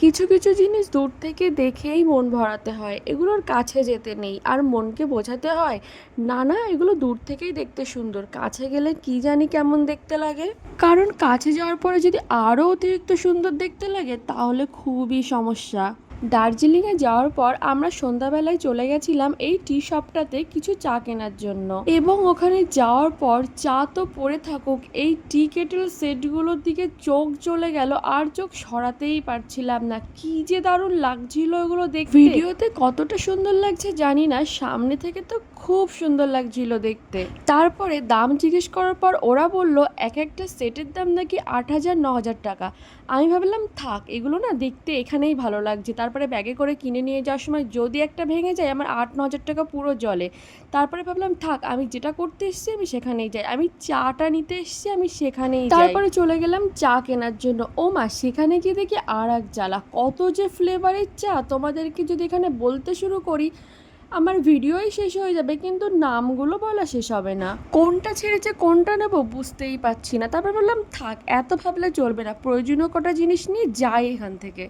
কিছু কিছু জিনিস দূর থেকে দেখেই মন ভরাতে হয়, এগুলোর কাছে যেতে নেই। আর মনকে বোঝাতে হয়, না না, এগুলো দূর থেকেই দেখতে সুন্দর, কাছে গেলে কি জানি কেমন দেখতে লাগে। কারণ কাছে যাওয়ার পরে যদি আরও অতিরিক্ত সুন্দর দেখতে লাগে তাহলে খুবই সমস্যা। দার্জিলিংয়ে যাওয়ার পর আমরা সন্ধ্যাবেলায় চলে গেছিলাম এই টি শপটাতে কিছু চা কেনার জন্য, এবং ওখানে যাওয়ার পর চা তো পড়ে থাকুক, এই টি কেটেল সেটগুলোর দিকে চোখ চলে গেল, আর চোখ সরাতেই পারছিলাম না। কি যে দারুণ লাগছিল এগুলো দেখতে। ভিডিওতে কতটা সুন্দর লাগছে জানি না, সামনে থেকে তো খুব সুন্দর লাগছিল দেখতে। তারপরে দাম জিজ্ঞেস করার পর ওরা বলল এক একটা সেটের দাম নাকি 8,000-9,000 টাকা। আমি ভাবলাম থাক, এগুলো না দেখতে এখানেই ভালো লাগছে, তারপরে ব্যাগে করে কিনে নিয়ে যাওয়ার সময় যদি একটা ভেঙে যায় আমার 8-9 হাজার টাকা পুরো জলে। তারপরে ভাবলাম থাক, আমি যেটা করতে এসেছি আমি সেখানেই যাই, আমি চাটা নিতে এসেছি আমি সেখানেই যাই। তারপরে চলে গেলাম চা কেনার জন্য। ও মা, সেখানে গিয়ে দেখি আর এক জ্বালা, কত যে ফ্লেভারের চা তোমাদেরকে যদি এখানে বলতে শুরু করি আমার ভিডিওই শেষ হয়ে যাবে, কিন্তু নামগুলো বলা শেষ হবে না। কোনটা ছেড়েছে কোনটা নেবো বুঝতেই পারছি না। তারপর বললাম থাক, এত ভাবলে চলবে না, প্রয়োজনীয় কটা জিনিস নিয়ে যাই এখান থেকে।